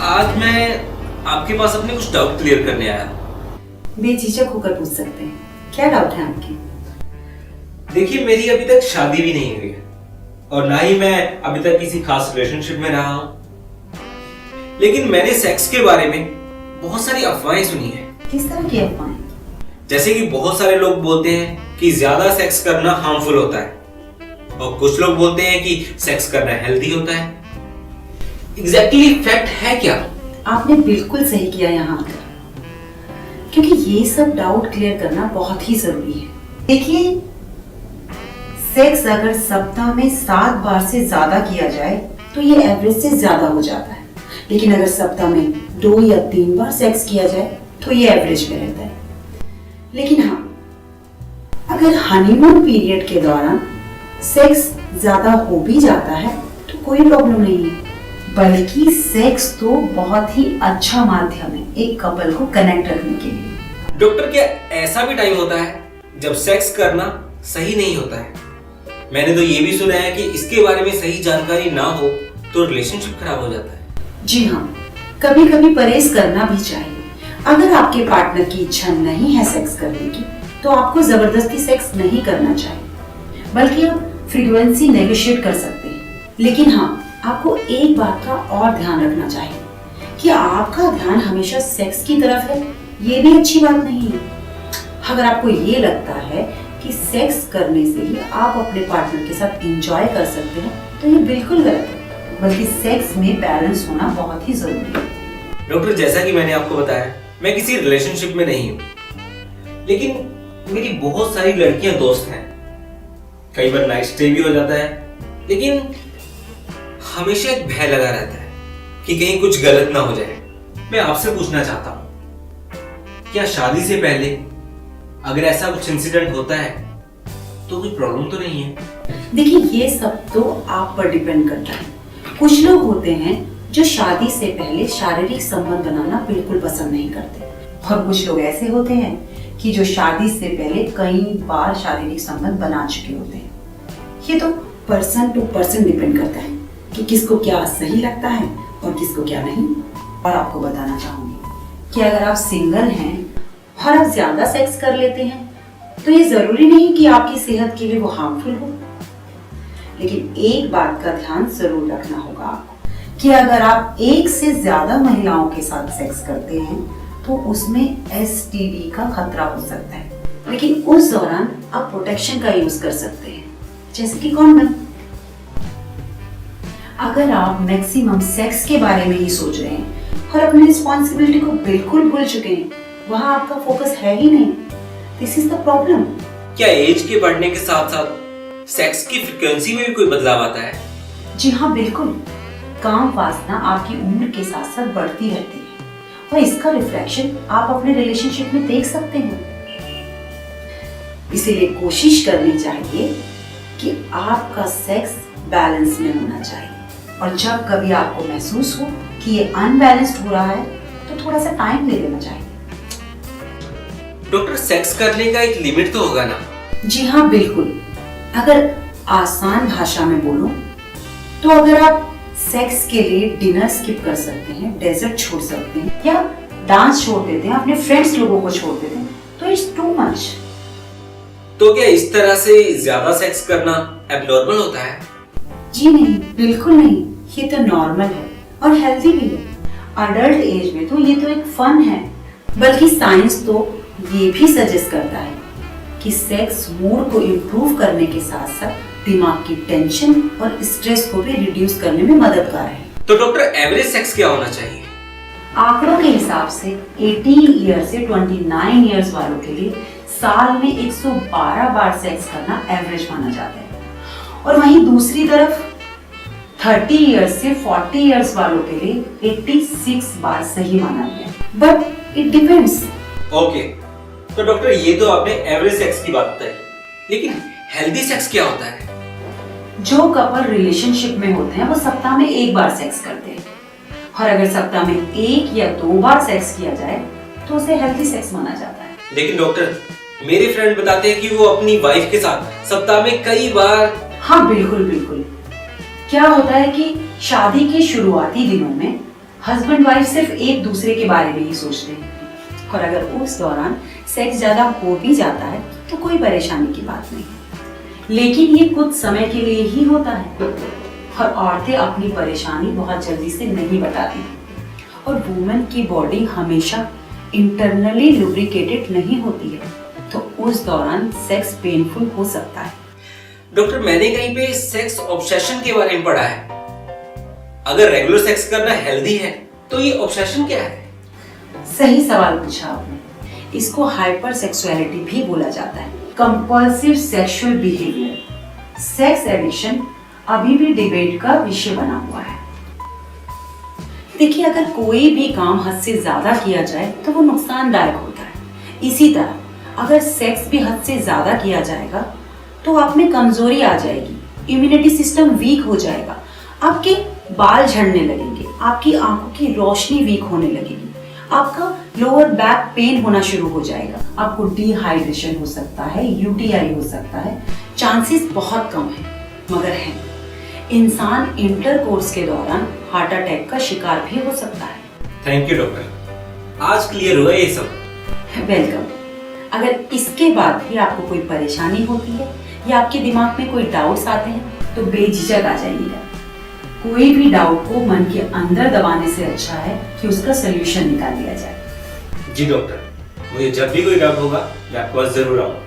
आज मैं आपके पास अपने कुछ डाउट क्लियर करने आया हूँ। बेझिझक होकर पूछ सकते हैं, क्या डाउट है आपके? देखिए, मेरी अभी तक शादी भी नहीं हुई है और ना ही मैं अभी तक किसी खास रिलेशनशिप में रहा हूँ, लेकिन मैंने सेक्स के बारे में बहुत सारी अफवाहें सुनी है। किस तरह की अफवाहें? जैसे कि बहुत सारे लोग बोलते हैं कि ज्यादा सेक्स करना हार्मफुल होता है और कुछ लोग बोलते हैं कि सेक्स करना हेल्दी होता है। एग्जैक्टली फैक्ट है क्या? आपने बिल्कुल सही किया यहाँ आकर, क्योंकि ये सब डाउट क्लियर करना बहुत ही जरूरी है। देखिए, सेक्स अगर सप्ताह में 7 बार से ज्यादा किया जाए तो ये एवरेज से ज्यादा हो जाता है, लेकिन अगर सप्ताह में 2 या 3 बार सेक्स किया जाए तो ये एवरेज में रहता है। लेकिन हाँ, अगर हनीमून पीरियड के दौरान सेक्स ज्यादा हो भी जाता है तो कोई प्रॉब्लम नहीं है, बल्कि सेक्स तो बहुत ही अच्छा माध्यम है एक कपल को कनेक्ट रखने के लिए। डॉक्टर, क्या ऐसा भी टाइम होता है जब सेक्स करना सही नहीं होता है? मैंने तो ये भी सुना है कि इसके बारे में सही जानकारी ना हो तो रिलेशनशिप खराब हो जाता है। जी हाँ, कभी कभी परहेज करना भी चाहिए। अगर आपके पार्टनर की इच्छा नहीं है सेक्स करने की तो आपको जबरदस्ती सेक्स नहीं करना चाहिए, बल्कि आप फ्रीक्वेंसी नेगोशिएट कर सकते हैं। लेकिन हाँ, आपको एक बात का और ध्यान रखना चाहिए कि आपका ध्यान हमेशा सेक्स की तरफ है, ये भी अच्छी बात नहीं है। अगर आपको ये लगता है कि सेक्स करने से ही आप अपने पार्टनर के साथ एंजॉय कर सकते हैं तो ये बिल्कुल गलत है, बल्कि सेक्स में बैलेंस होना बहुत ही जरूरी है। डॉक्टर, जैसा कि मैंने आपको बताया, मैं किसी रिलेशनशिप में नहीं हूँ, लेकिन मेरी बहुत सारी लड़कियां दोस्त हैं। कई बार नाइट स्टे भी हो जाता है, लेकिन हमेशा एक भय लगा रहता है कि कहीं कुछ गलत ना हो जाए। मैं आपसे पूछना चाहता हूँ, क्या शादी से पहले अगर ऐसा कुछ इंसिडेंट होता है तो कोई प्रॉब्लम तो नहीं है? देखिए, ये सब तो आप पर डिपेंड करता है। कुछ लोग होते हैं जो शादी से पहले शारीरिक संबंध बनाना बिल्कुल पसंद नहीं करते, और कुछ लोग ऐसे होते हैं कि जो शादी से पहले कई बार शारीरिक संबंध बना चुके होते हैं। ये तो पर्सन टू पर्सन डिपेंड करता है कि किसको क्या सही लगता है और किसको क्या नहीं। और आपको बताना चाहूंगी कि अगर आप सिंगल हैं और आप ज्यादा सेक्स कर लेते हैं तो ये जरूरी नहीं कि आपकी सेहत के लिए वो हार्मफुल हो, लेकिन एक बात का ध्यान जरूर रखना होगा आपको कि अगर आप एक से ज्यादा महिलाओं के साथ सेक्स करते हैं तो उसमें STD का खतरा हो सकता है, लेकिन उस दौरान आप प्रोटेक्शन का यूज कर सकते हैं, जैसे कि कॉन्डम। अगर आप मैक्सिमम सेक्स के बारे में ही सोच रहे हैं और अपनी रिस्पॉन्सिबिलिटी को बिल्कुल भूल चुके हैं, वहां आपका फोकस है ही नहीं, दिस इज द प्रॉब्लम। क्या एज के बढ़ने के साथ साथ सेक्स की फ्रीक्वेंसी में भी कोई बदलाव आता है? जी हाँ, बिल्कुल। काम वासना आपकी उम्र के साथ साथ बढ़ती रहती है और इसका रिफ्लेक्शन आप अपने रिलेशनशिप में देख सकते हैं। इसीलिए कोशिश करनी चाहिए कि आपका सेक्स बैलेंस में होना चाहिए, और जब कभी आपको महसूस हो कि ये अनबैलेंस्ड हो रहा है तो थोड़ा सा टाइम ले लेना चाहिए। डॉक्टर, सेक्स करने का एक लिमिट तो होगा ना? जी हाँ, बिल्कुल। अगर आसान भाषा में बोलूं तो अगर आप सेक्स के लिए डिनर स्किप कर सकते हैं, डेजर्ट छोड़ सकते हैं, या डांस छोड़ देते हैं, अपने फ्रेंड्स लोगों को छोड़ देते हैं, तो इट्स टू मच। तो क्या इस तरह से ज्यादा सेक्स करना एबनॉर्मल होता है? जी नहीं, बिल्कुल नहीं। ये तो नॉर्मल है और हेल्दी भी है। अडल्ट एज में तो ये तो एक फन है, बल्कि साइंस तो ये भी सजेस्ट करता है कि सेक्स मूड को इम्प्रूव करने के साथ साथ दिमाग की टेंशन और स्ट्रेस को भी रिड्यूस करने में मददगार है। तो डॉक्टर, एवरेज सेक्स क्या होना चाहिए? आंकड़ों के हिसाब से 18 ईयर से 29 ईयर्स वालों के लिए साल में 112 बार सेक्स करना एवरेज माना जाता है, और वहीं दूसरी तरफ 30 ईयर्स से 40 ईयर्स वालों के लिए 86 बार सही माना गया, बट इट डिपेंड्स। ओके, तो डॉक्टर, ये तो आपने एवरेज सेक्स की बात बताई, लेकिन हेल्दी सेक्स क्या होता है? जो कपल रिलेशनशिप में होते हैं वो सप्ताह में 1 बार सेक्स करते हैं, और अगर सप्ताह में 1 या 2 बार सेक्स किया जाए तो उसे हेल्दी सेक्स माना जाता है। लेकिन डॉक्टर, मेरे फ्रेंड बताते हैं कि वो अपनी वाइफ के साथ सप्ताह में कई बार। हाँ, बिल्कुल बिल्कुल। क्या होता है कि शादी के शुरुआती दिनों में हस्बैंड वाइफ सिर्फ एक दूसरे के बारे में ही सोचते हैं, और अगर उस दौरान सेक्स ज्यादा हो भी जाता है तो कोई परेशानी की बात नहीं, लेकिन ये कुछ समय के लिए ही होता है। और औरतें अपनी परेशानी बहुत जल्दी से नहीं बताती, और वुमेन की बॉडी हमेशा इंटरनली लुब्रिकेटेड नहीं होती है, तो उस दौरान सेक्स पेनफुल हो सकता है। डॉक्टर, मैंने कहीं पे सेक्स ऑब्सेशन के बारे में पढ़ा है। अगर रेगुलर सेक्स करना हेल्दी है तो ये ऑब्सेशन क्या है? सही सवाल पूछा आपने। इसको हाइपर सेक्सुअलिटी भी बोला जाता है, compulsive sexual behaviour. Sex addiction अभी भी डिबेट का विषय बना हुआ है। देखिए, अगर कोई भी काम हद से ज्यादा किया जाए तो वो नुकसानदायक होता है। इसी तरह अगर सेक्स भी हद से ज्यादा किया जाएगा तो आप में कमजोरी आ जाएगी, इम्यूनिटी सिस्टम वीक हो जाएगा, आपके बाल झड़ने लगेंगे, आपकी आंखों की रोशनी वीक होने लगेगी, आपका लोअर बैक पेन होना शुरू हो जाएगा, आपको डिहाइड्रेशन हो सकता है, यूटीआई हो सकता है। चांसेस बहुत कम है, मगर है। इंसान इंटरकोर्स के दौरान हार्ट अटैक का शिकार भी हो सकता है। थैंक यू डॉक्टर, आज क्लियर हुआ ये सब। वेलकम। अगर इसके बाद भी आपको कोई परेशानी होती है या आपके दिमाग में कोई डाउट्स आते हैं तो बेझिझक आ जाइएगा। कोई भी डाउट को मन के अंदर दबाने से अच्छा है कि उसका सलूशन निकाल लिया जाए। जी डॉक्टर, मुझे जब भी कोई डाउट होगा मैं आपके पास जरूर आऊंगा।